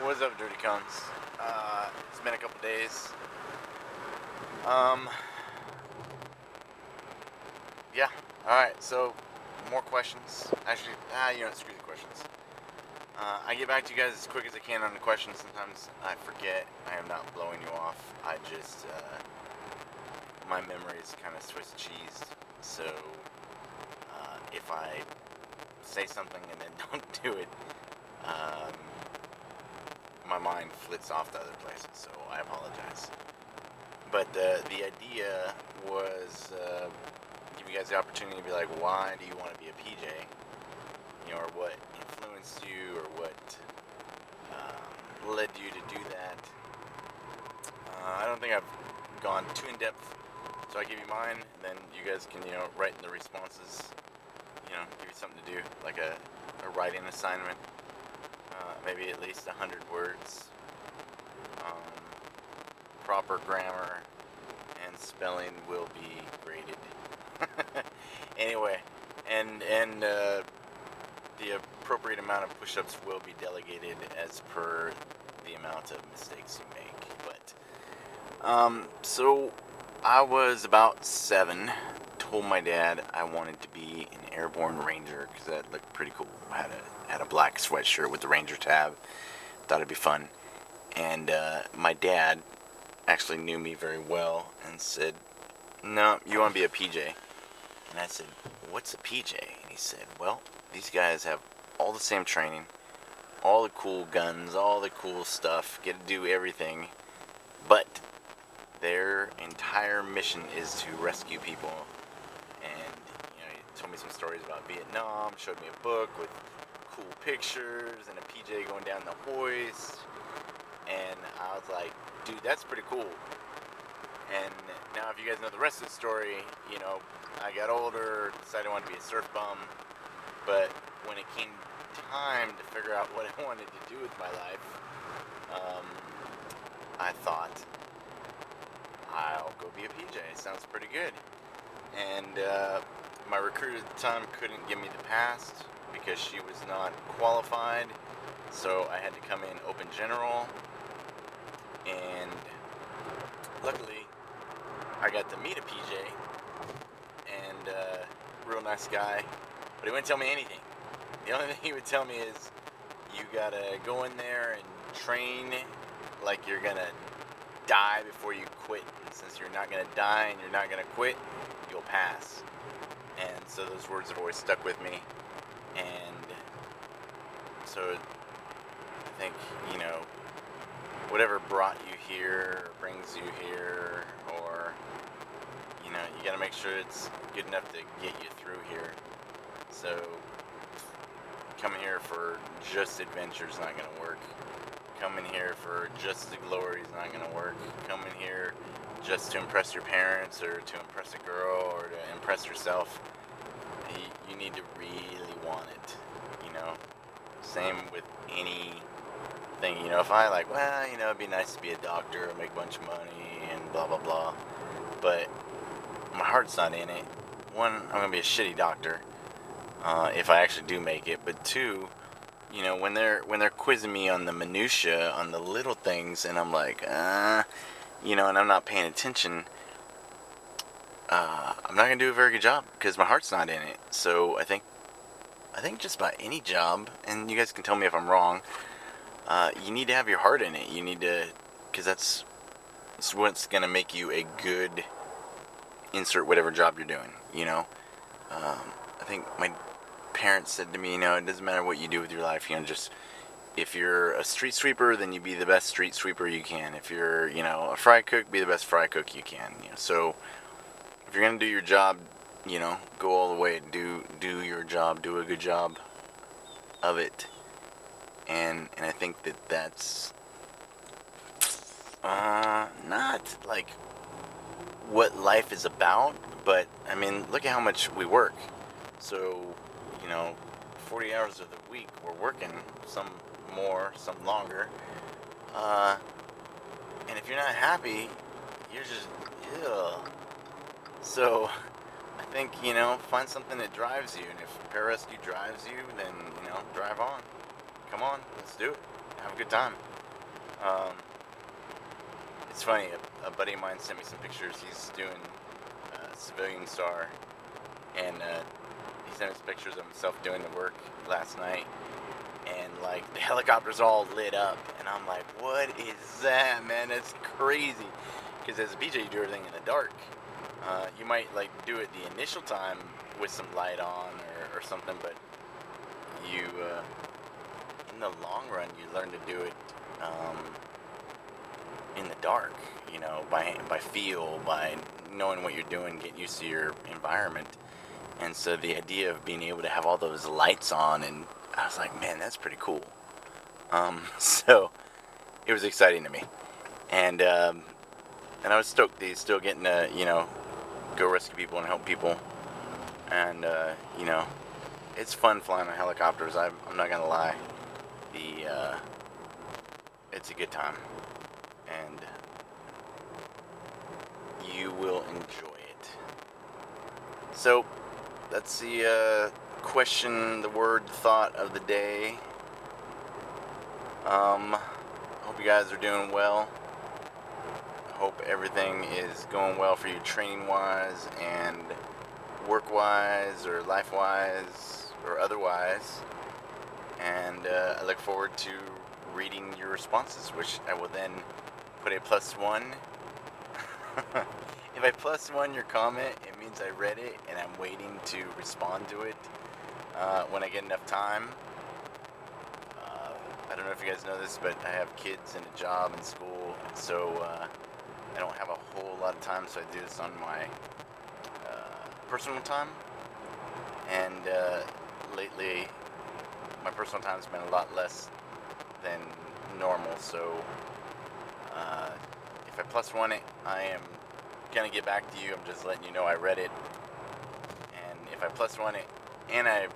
What's up, Dirty Cones? It's been a couple days. Yeah. Alright, so, more questions. Actually, screw the questions. I get back to you guys as quick as I can on the questions. Sometimes I forget. I am not blowing you off. I just, my memory is kind of Swiss cheese. So, if I say something and then don't do it, my mind flits off to other places, so I apologize. But the idea was give you guys the opportunity to be like, why do you want to be a PJ? You know, or what influenced you, or what led you to do that. I don't think I've gone too in depth, so I give you mine, and then you guys can, write in the responses. Give you something to do, like a writing assignment. Maybe at least 100 words. Proper grammar and spelling will be graded. Anyway, and the appropriate amount of push-ups will be delegated as per the amount of mistakes you make. But so I was about 7. Told my dad I wanted to be an airborne ranger because that looked pretty cool. I had a black sweatshirt with the ranger tab. Thought it'd be fun. And my dad actually knew me very well and said, "No, you want to be a PJ." And I said, "What's a PJ?" And he said, "Well, these guys have all the same training, all the cool guns, all the cool stuff, get to do everything, but their entire mission is to rescue people." And he told me some stories about Vietnam, showed me a book with cool pictures and a PJ going down the hoist, and I was like, dude, that's pretty cool. And now if you guys know the rest of the story, I got older, decided I wanted to be a surf bum, but when it came time to figure out what I wanted to do with my life, I thought, I'll go be a PJ. Sounds pretty good. And my recruiter at the time couldn't give me the pass because she was not qualified, so I had to come in open general. And luckily, I got to meet a PJ, and real nice guy, but he wouldn't tell me anything. The only thing he would tell me is, you gotta go in there and train like you're gonna die before you quit. And since you're not gonna die and you're not gonna quit, you'll pass. And so those words have always stuck with me. And so I think, whatever brought you here, or brings you here, or, you gotta make sure it's good enough to get you through here. So, coming here for just adventure is not gonna work. Coming here for just the glory is not gonna work. Coming here just to impress your parents, or to impress a girl, or to impress yourself, you need to really want it, Same with anything, if I it'd be nice to be a doctor, make a bunch of money, and blah, blah, blah, but my heart's not in it. One, I'm gonna be a shitty doctor, if I actually do make it, but two, when they're quizzing me on the minutia, on the little things, and I'm like, and I'm not paying attention, I'm not gonna do a very good job because my heart's not in it. So I think just about any job, and you guys can tell me if I'm wrong, you need to have your heart in it. You need to, because that's what's gonna make you a good, insert whatever job you're doing. I think my parents said to me, it doesn't matter what you do with your life, just, if you're a street sweeper, then you be the best street sweeper you can. If you're, a fry cook, be the best fry cook you can. So if you're gonna do your job, go all the way, do your job, do a good job of it. And I think that's not like what life is about, but I mean, look at how much we work. So, 40 hours of the week we're working, some more, some longer. And if you're not happy, you're just, ugh. So, I think, find something that drives you. And if pararescue drives you, then, drive on. Come on, let's do it. Have a good time. Um, it's funny, a buddy of mine sent me some pictures. He's doing civilian SAR, and he sent us pictures of himself doing the work last night, and like the helicopter's all lit up, and I'm like, what is that, man? That's crazy. Because as a PJ, you do everything in the dark. You might like do it the initial time with some light on or something, but you in the long run you learn to do it in the dark, you know, by feel, by knowing what you're doing, getting used to your environment. And so the idea of being able to have all those lights on, and I was like, man, that's pretty cool. So it was exciting to me, and I was stoked that he's still getting to, you know, go rescue people and help people. And you know, it's fun flying on helicopters. I'm not gonna lie. It's a good time, and you will enjoy it. So that's the question, the word, the thought of the day. Hope you guys are doing well. I hope everything is going well for you training-wise and work-wise or life-wise or otherwise. And I look forward to reading your responses, which I will then put a +1. If I +1 your comment, it means I read it and I'm waiting to respond to it when I get enough time. I don't know if you guys know this, but I have kids and a job and school, so I don't have a whole lot of time, so I do this on my personal time. And lately, my personal time's been a lot less than normal, so if I +1 it, I am gonna get back to you. I'm just letting you know I read it. And if I +1 it and I